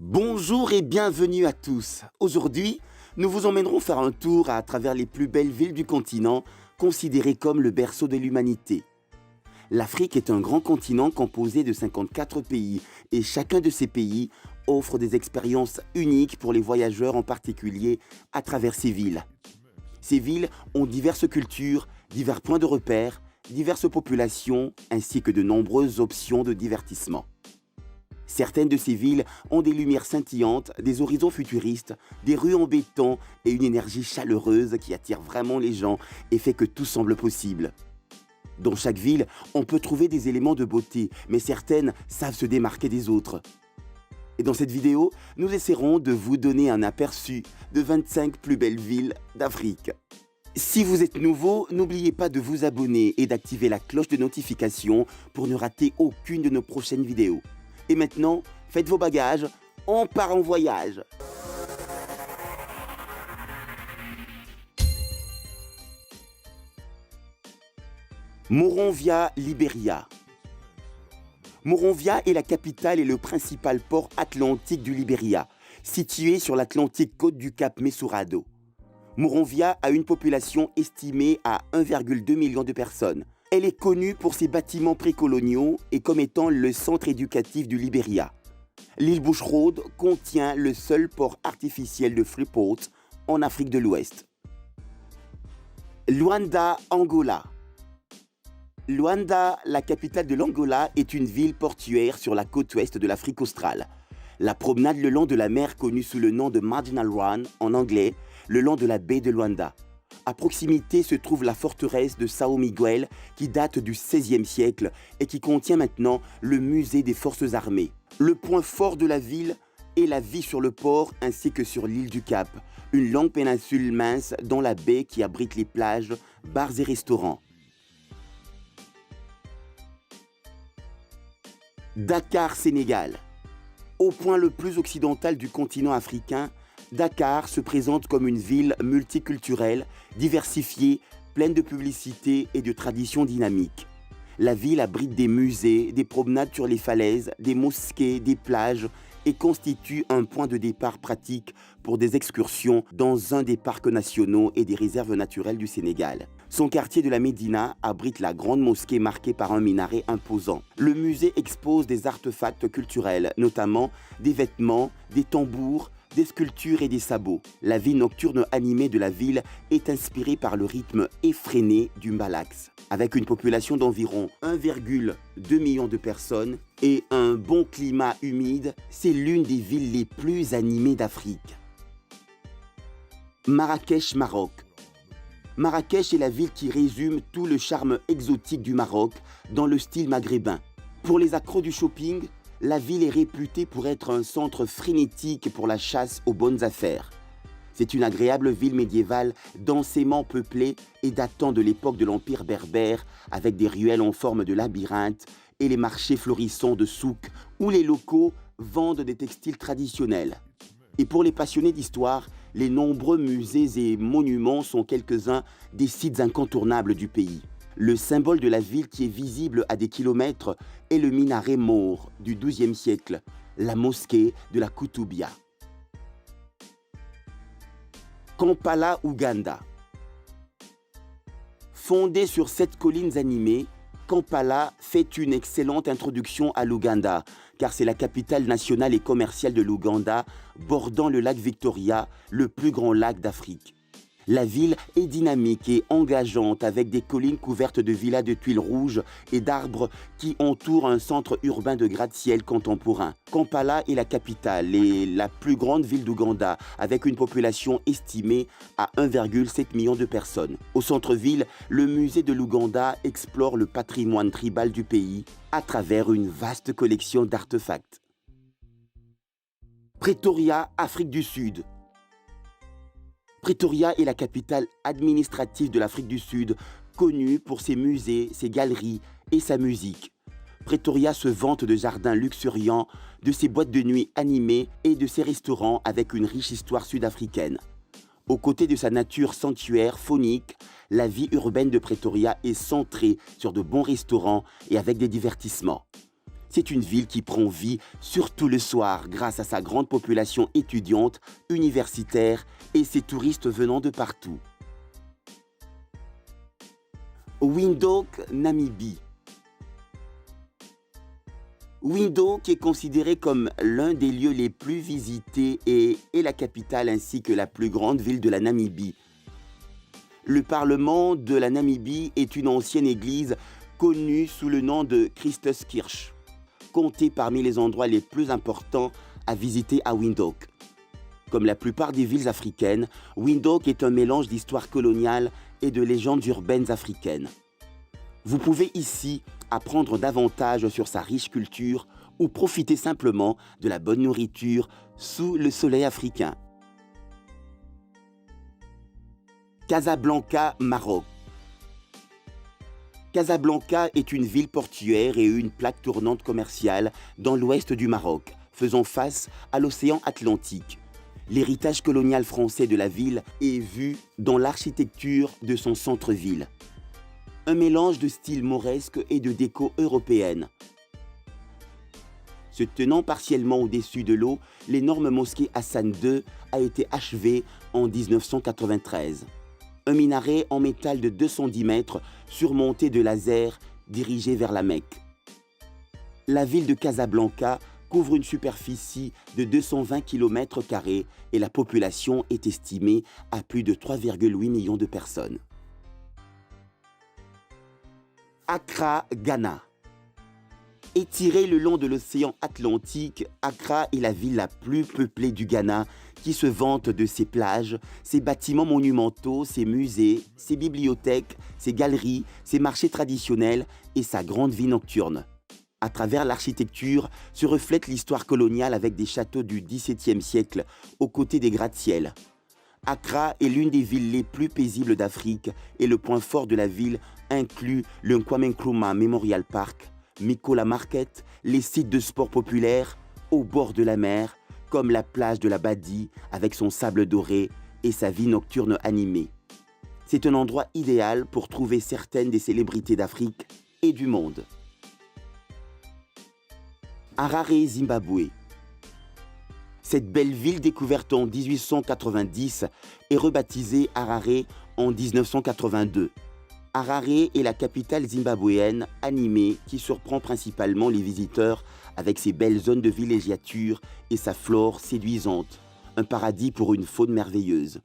Bonjour et bienvenue à tous. Aujourd'hui, nous vous emmènerons faire un tour à travers les plus belles villes du continent, considérées comme le berceau de l'humanité. L'Afrique est un grand continent composé de 54 pays et chacun de ces pays offre des expériences uniques pour les voyageurs en particulier à travers ces villes. Ces villes ont diverses cultures, divers points de repère, diverses populations ainsi que de nombreuses options de divertissement. Certaines de ces villes ont des lumières scintillantes, des horizons futuristes, des rues en béton et une énergie chaleureuse qui attire vraiment les gens et fait que tout semble possible. Dans chaque ville, on peut trouver des éléments de beauté, mais certaines savent se démarquer des autres. Et dans cette vidéo, nous essaierons de vous donner un aperçu de 25 plus belles villes d'Afrique. Si vous êtes nouveau, n'oubliez pas de vous abonner et d'activer la cloche de notification pour ne rater aucune de nos prochaines vidéos. Et maintenant, faites vos bagages, on part en voyage. Monrovia, Libéria. Monrovia est la capitale et le principal port atlantique du Libéria, situé sur l'Atlantique côte du Cap Mesurado. Monrovia a une population estimée à 1,2 million de personnes. Elle est connue pour ses bâtiments précoloniaux et comme étant le centre éducatif du Libéria. L'île Bushrod contient le seul port artificiel de Freeport en Afrique de l'Ouest. Luanda, Angola. Luanda, la capitale de l'Angola, est une ville portuaire sur la côte ouest de l'Afrique australe. La promenade le long de la mer connue sous le nom de Marginal Run en anglais, le long de la baie de Luanda. À proximité se trouve la forteresse de São Miguel qui date du XVIe siècle et qui contient maintenant le musée des forces armées. Le point fort de la ville est la vie sur le port ainsi que sur l'île du Cap, une longue péninsule mince dans la baie qui abrite les plages, bars et restaurants. Dakar, Sénégal. Au point le plus occidental du continent africain, Dakar se présente comme une ville multiculturelle, diversifiée, pleine de publicité et de traditions dynamiques. La ville abrite des musées, des promenades sur les falaises, des mosquées, des plages et constitue un point de départ pratique pour des excursions dans un des parcs nationaux et des réserves naturelles du Sénégal. Son quartier de la Médina abrite la grande mosquée marquée par un minaret imposant. Le musée expose des artefacts culturels, notamment des vêtements, des tambours, des sculptures et des sabots. La vie nocturne animée de la ville est inspirée par le rythme effréné du mbalax. Avec une population d'environ 1,2 million de personnes et un bon climat humide, c'est l'une des villes les plus animées d'Afrique. Marrakech, Maroc. Marrakech est la ville qui résume tout le charme exotique du Maroc dans le style maghrébin. Pour les accros du shopping, la ville est réputée pour être un centre frénétique pour la chasse aux bonnes affaires. C'est une agréable ville médiévale densément peuplée et datant de l'époque de l'Empire berbère avec des ruelles en forme de labyrinthe et les marchés florissants de souk où les locaux vendent des textiles traditionnels. Et pour les passionnés d'histoire, les nombreux musées et monuments sont quelques-uns des sites incontournables du pays. Le symbole de la ville qui est visible à des kilomètres est le minaret maure du XIIe siècle, la mosquée de la Koutoubia. Kampala, Ouganda. Fondée sur 7 collines animées, Kampala fait une excellente introduction à l'Ouganda, car c'est la capitale nationale et commerciale de l'Ouganda, bordant le lac Victoria, le plus grand lac d'Afrique. La ville est dynamique et engageante avec des collines couvertes de villas de tuiles rouges et d'arbres qui entourent un centre urbain de gratte-ciel contemporain. Kampala est la capitale et la plus grande ville d'Ouganda avec une population estimée à 1,7 million de personnes. Au centre-ville, le musée de l'Ouganda explore le patrimoine tribal du pays à travers une vaste collection d'artefacts. Pretoria, Afrique du Sud. Pretoria est la capitale administrative de l'Afrique du Sud, connue pour ses musées, ses galeries et sa musique. Pretoria se vante de jardins luxuriants, de ses boîtes de nuit animées et de ses restaurants avec une riche histoire sud-africaine. Aux côtés de sa nature sanctuaire phonique, la vie urbaine de Pretoria est centrée sur de bons restaurants et avec des divertissements. C'est une ville qui prend vie surtout le soir grâce à sa grande population étudiante, universitaire et ses touristes venant de partout. Windhoek, Namibie. Windhoek est considéré comme l'un des lieux les plus visités et est la capitale ainsi que la plus grande ville de la Namibie. Le Parlement de la Namibie est une ancienne église connue sous le nom de Christuskirche, comptée parmi les endroits les plus importants à visiter à Windhoek. Comme la plupart des villes africaines, Windhoek est un mélange d'histoire coloniale et de légendes urbaines africaines. Vous pouvez ici apprendre davantage sur sa riche culture ou profiter simplement de la bonne nourriture sous le soleil africain. Casablanca, Maroc. Casablanca est une ville portuaire et une plaque tournante commerciale dans l'ouest du Maroc, faisant face à l'océan Atlantique. L'héritage colonial français de la ville est vu dans l'architecture de son centre-ville. Un mélange de style mauresque et de déco européenne. Se tenant partiellement au-dessus de l'eau, l'énorme mosquée Hassan II a été achevée en 1993. Un minaret en métal de 210 mètres surmonté de lasers dirigé vers la Mecque. La ville de Casablanca couvre une superficie de 220 km² et la population est estimée à plus de 3,8 millions de personnes. Accra, Ghana. Étirée le long de l'océan Atlantique, Accra est la ville la plus peuplée du Ghana qui se vante de ses plages, ses bâtiments monumentaux, ses musées, ses bibliothèques, ses galeries, ses marchés traditionnels et sa grande vie nocturne. À travers l'architecture se reflète l'histoire coloniale avec des châteaux du XVIIe siècle aux côtés des gratte-ciels. Accra est l'une des villes les plus paisibles d'Afrique et le point fort de la ville inclut le Kwame Nkrumah Memorial Park, Mikola Market, les sites de sport populaires au bord de la mer, comme la plage de la Badi avec son sable doré et sa vie nocturne animée. C'est un endroit idéal pour trouver certaines des célébrités d'Afrique et du monde. Harare, Zimbabwe. Cette belle ville découverte en 1890 est rebaptisée Harare en 1982. Harare est la capitale zimbabwéenne animée qui surprend principalement les visiteurs avec ses belles zones de villégiature et sa flore séduisante, un paradis pour une faune merveilleuse.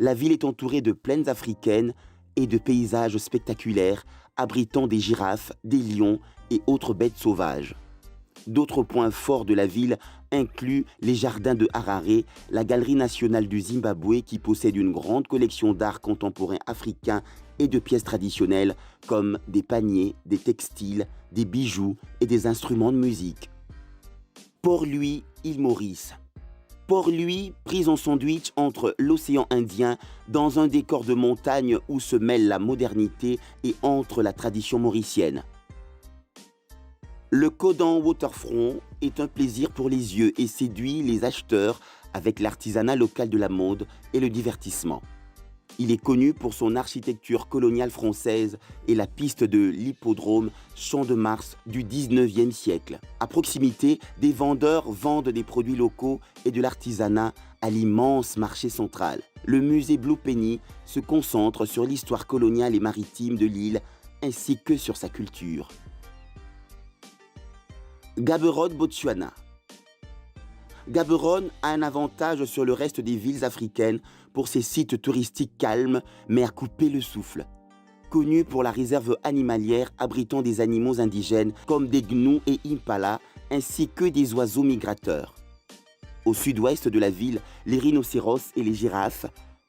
La ville est entourée de plaines africaines et de paysages spectaculaires abritant des girafes, des lions et autres bêtes sauvages. D'autres points forts de la ville incluent les jardins de Harare, la Galerie nationale du Zimbabwe qui possède une grande collection d'art contemporain africain et de pièces traditionnelles comme des paniers, des textiles, des bijoux et des instruments de musique. Port-Louis, île Maurice. Port-Louis, prise en sandwich entre l'océan Indien dans un décor de montagne où se mêle la modernité et entre la tradition mauricienne. Le Kodan Waterfront est un plaisir pour les yeux et séduit les acheteurs avec l'artisanat local de la mode et le divertissement. Il est connu pour son architecture coloniale française et la piste de l'hippodrome Champ de Mars du 19e siècle. À proximité, des vendeurs vendent des produits locaux et de l'artisanat à l'immense marché central. Le musée Blue Penny se concentre sur l'histoire coloniale et maritime de l'île ainsi que sur sa culture. Gaborone, Botswana. Gaborone a un avantage sur le reste des villes africaines pour ses sites touristiques calmes mais à couper le souffle. Connu pour la réserve animalière abritant des animaux indigènes comme des gnous et impalas ainsi que des oiseaux migrateurs. Au sud-ouest de la ville, les rhinocéros et les girafes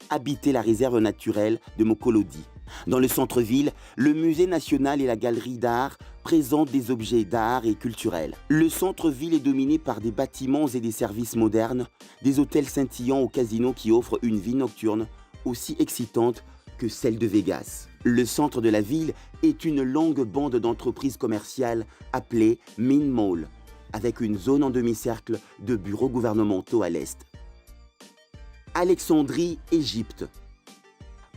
habitaient la réserve naturelle de Mokolodi. Dans le centre-ville, le musée national et la galerie d'art présentent des objets d'art et culturels. Le centre-ville est dominé par des bâtiments et des services modernes, des hôtels scintillants au casino qui offrent une vie nocturne aussi excitante que celle de Vegas. Le centre de la ville est une longue bande d'entreprises commerciales appelée Main Mall, avec une zone en demi-cercle de bureaux gouvernementaux à l'est. Alexandrie, Égypte.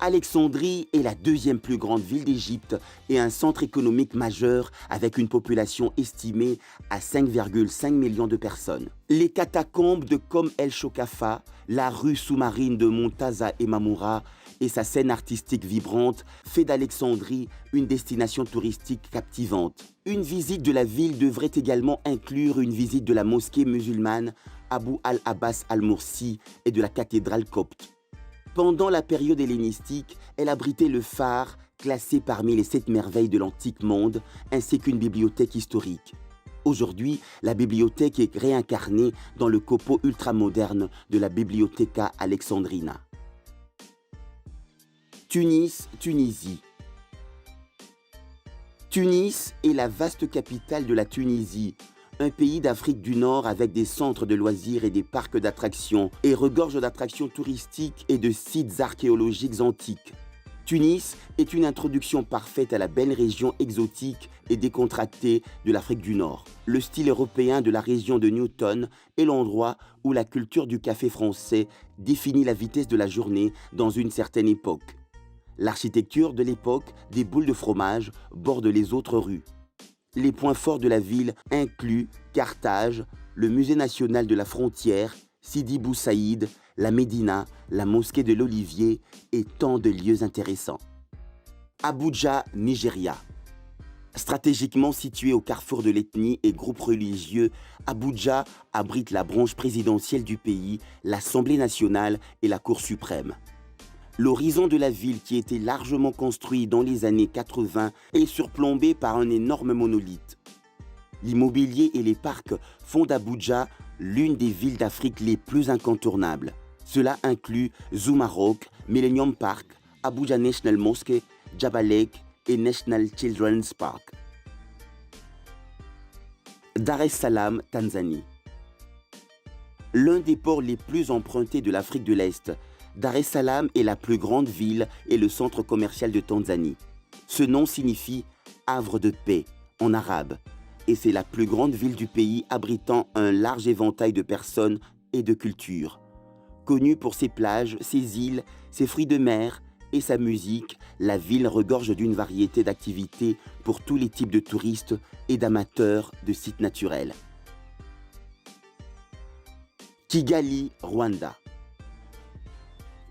Alexandrie est la deuxième plus grande ville d'Égypte et un centre économique majeur avec une population estimée à 5,5 millions de personnes. Les catacombes de Kom El Chokafa, la rue sous-marine de Montaza et Mamoura et sa scène artistique vibrante fait d'Alexandrie une destination touristique captivante. Une visite de la ville devrait également inclure une visite de la mosquée musulmane Abu al-Abbas al-Mursi et de la cathédrale copte. Pendant la période hellénistique, elle abritait le phare, classé parmi les 7 merveilles de l'antique monde, ainsi qu'une bibliothèque historique. Aujourd'hui, la bibliothèque est réincarnée dans le copeau ultramoderne de la Bibliotheca Alexandrina. Tunis, Tunisie. Tunis est la vaste capitale de la Tunisie, un pays d'Afrique du Nord avec des centres de loisirs et des parcs d'attractions et regorge d'attractions touristiques et de sites archéologiques antiques. Tunis est une introduction parfaite à la belle région exotique et décontractée de l'Afrique du Nord. Le style européen de la région de Newton est l'endroit où la culture du café français définit la vitesse de la journée dans une certaine époque. L'architecture de l'époque des boules de fromage borde les autres rues. Les points forts de la ville incluent Carthage, le musée national de la frontière, Sidi Bou Saïd, la Médina, la mosquée de l'Olivier et tant de lieux intéressants. Abuja, Nigeria. Stratégiquement situé au carrefour de l'ethnie et groupes religieux, Abuja abrite la branche présidentielle du pays, l'Assemblée nationale et la Cour suprême. L'horizon de la ville, qui était largement construit dans les années 80, est surplombé par un énorme monolithe. L'immobilier et les parcs font d'Abuja l'une des villes d'Afrique les plus incontournables. Cela inclut Zuma Rock, Millennium Park, Abuja National Mosque, Jaba Lake et National Children's Park. Dar es Salaam, Tanzanie. L'un des ports les plus empruntés de l'Afrique de l'Est, Dar es Salaam est la plus grande ville et le centre commercial de Tanzanie. Ce nom signifie « havre de paix » en arabe, et c'est la plus grande ville du pays abritant un large éventail de personnes et de cultures. Connue pour ses plages, ses îles, ses fruits de mer et sa musique, la ville regorge d'une variété d'activités pour tous les types de touristes et d'amateurs de sites naturels. Kigali, Rwanda.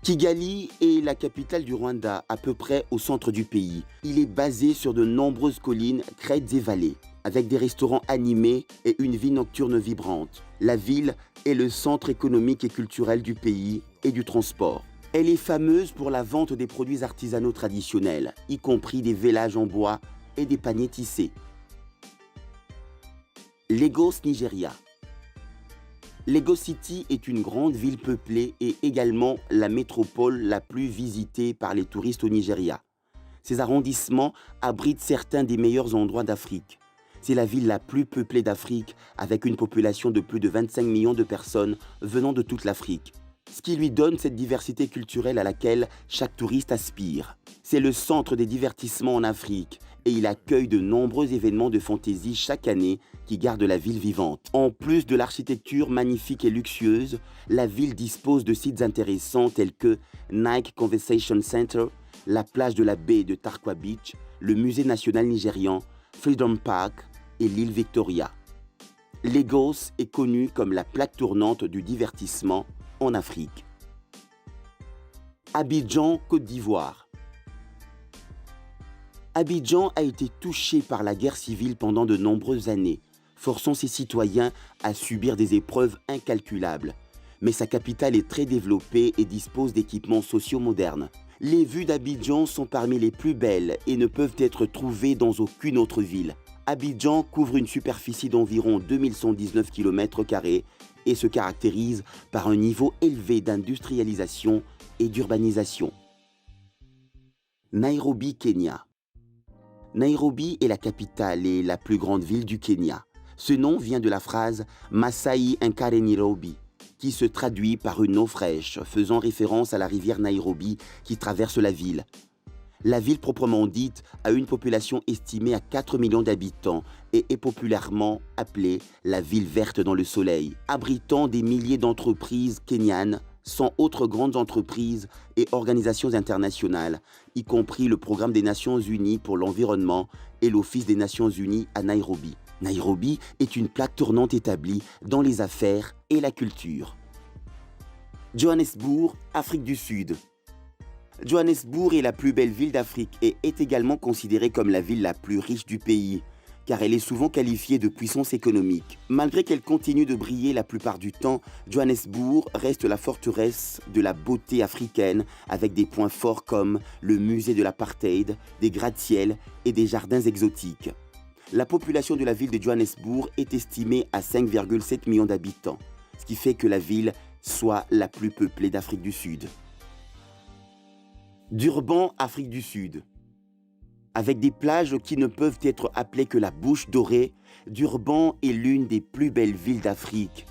Kigali est la capitale du Rwanda, à peu près au centre du pays. Il est basé sur de nombreuses collines, crêtes et vallées, avec des restaurants animés et une vie nocturne vibrante. La ville est le centre économique et culturel du pays et du transport. Elle est fameuse pour la vente des produits artisanaux traditionnels, y compris des vélages en bois et des paniers tissés. Lagos, Nigeria. Lagos City est une grande ville peuplée et également la métropole la plus visitée par les touristes au Nigeria. Ces arrondissements abritent certains des meilleurs endroits d'Afrique. C'est la ville la plus peuplée d'Afrique avec une population de plus de 25 millions de personnes venant de toute l'Afrique. Ce qui lui donne cette diversité culturelle à laquelle chaque touriste aspire. C'est le centre des divertissements en Afrique et il accueille de nombreux événements de fantaisie chaque année qui gardent la ville vivante. En plus de l'architecture magnifique et luxueuse, la ville dispose de sites intéressants tels que Nike Convention Center, la plage de la baie de Tarkwa Beach, le musée national nigérian, Freedom Park et l'île Victoria. Lagos est connue comme la plaque tournante du divertissement en Afrique. Abidjan, Côte d'Ivoire. Abidjan a été touché par la guerre civile pendant de nombreuses années, forçant ses citoyens à subir des épreuves incalculables. Mais sa capitale est très développée et dispose d'équipements sociaux modernes. Les vues d'Abidjan sont parmi les plus belles et ne peuvent être trouvées dans aucune autre ville. Abidjan couvre une superficie d'environ 2119 km² et se caractérise par un niveau élevé d'industrialisation et d'urbanisation. Nairobi, Kenya. Nairobi est la capitale et la plus grande ville du Kenya. Ce nom vient de la phrase « Masai Nkare Nairobi », qui se traduit par une eau fraîche, faisant référence à la rivière Nairobi qui traverse la ville. La ville proprement dite a une population estimée à 4 millions d'habitants et est populairement appelée la ville verte dans le soleil, abritant des milliers d'entreprises kenyanes, 100 autres grandes entreprises et organisations internationales, y compris le Programme des Nations Unies pour l'environnement et l'Office des Nations Unies à Nairobi. Nairobi est une plaque tournante établie dans les affaires et la culture. Johannesburg, Afrique du Sud. Johannesburg est la plus belle ville d'Afrique et est également considérée comme la ville la plus riche du pays, car elle est souvent qualifiée de puissance économique. Malgré qu'elle continue de briller la plupart du temps, Johannesburg reste la forteresse de la beauté africaine avec des points forts comme le musée de l'apartheid, des gratte-ciel et des jardins exotiques. La population de la ville de Johannesburg est estimée à 5,7 millions d'habitants, ce qui fait que la ville soit la plus peuplée d'Afrique du Sud. Durban, Afrique du Sud. Avec des plages qui ne peuvent être appelées que la bouche dorée, Durban est l'une des plus belles villes d'Afrique.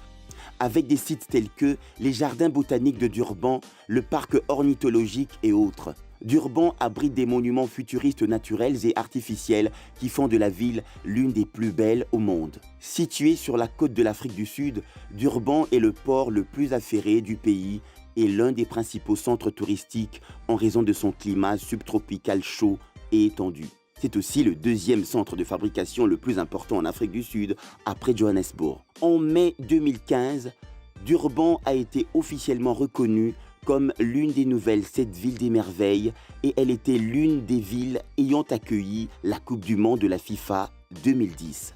Avec des sites tels que les jardins botaniques de Durban, le parc ornithologique et autres. Durban abrite des monuments futuristes naturels et artificiels qui font de la ville l'une des plus belles au monde. Située sur la côte de l'Afrique du Sud, Durban est le port le plus affairé du pays et l'un des principaux centres touristiques en raison de son climat subtropical chaud et étendu. C'est aussi le deuxième centre de fabrication le plus important en Afrique du Sud après Johannesburg. En mai 2015, Durban a été officiellement reconnue comme l'une des nouvelles 7 villes des merveilles et elle était l'une des villes ayant accueilli la Coupe du Monde de la FIFA 2010.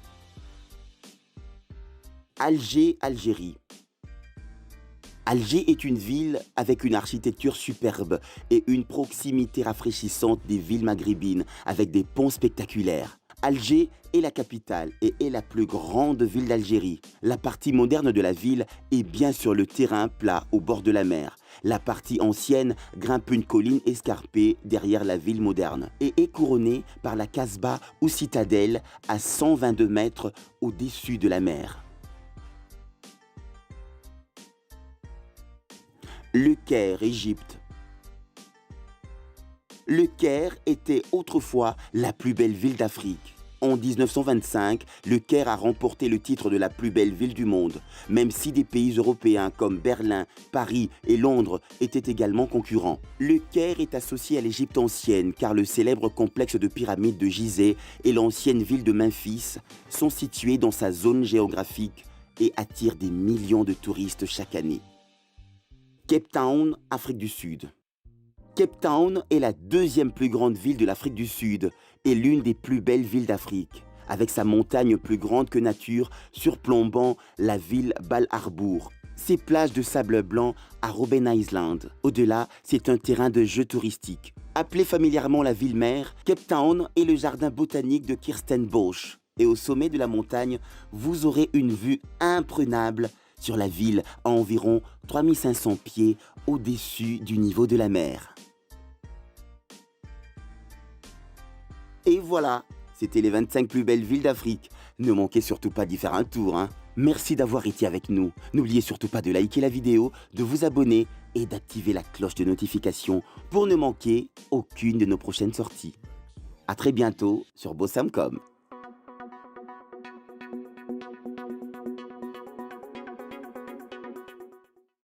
Alger, Algérie. Alger est une ville avec une architecture superbe et une proximité rafraîchissante des villes maghrébines avec des ponts spectaculaires. Alger est la capitale et est la plus grande ville d'Algérie. La partie moderne de la ville est bien sur le terrain plat au bord de la mer. La partie ancienne grimpe une colline escarpée derrière la ville moderne et est couronnée par la Casbah ou citadelle à 122 mètres au-dessus de la mer. Le Caire, Égypte. Le Caire était autrefois la plus belle ville d'Afrique. En 1925, le Caire a remporté le titre de la plus belle ville du monde, même si des pays européens comme Berlin, Paris et Londres étaient également concurrents. Le Caire est associé à l'Égypte ancienne car le célèbre complexe de pyramides de Gizeh et l'ancienne ville de Memphis sont situés dans sa zone géographique et attirent des millions de touristes chaque année. Cape Town, Afrique du Sud. Cape Town est la deuxième plus grande ville de l'Afrique du Sud et l'une des plus belles villes d'Afrique, avec sa montagne plus grande que nature surplombant la ville Bal Harbour. Ses plages de sable blanc à Robben Island. Au-delà, c'est un terrain de jeu touristique. Appelé familièrement la ville mère, Cape Town est le jardin botanique de Kirstenbosch. Et au sommet de la montagne, vous aurez une vue imprenable sur la ville à environ 3500 pieds au-dessus du niveau de la mer. Et voilà, c'était les 25 plus belles villes d'Afrique. Ne manquez surtout pas d'y faire un tour, hein. Merci d'avoir été avec nous. N'oubliez surtout pas de liker la vidéo, de vous abonner et d'activer la cloche de notification pour ne manquer aucune de nos prochaines sorties. À très bientôt sur Bossamcom.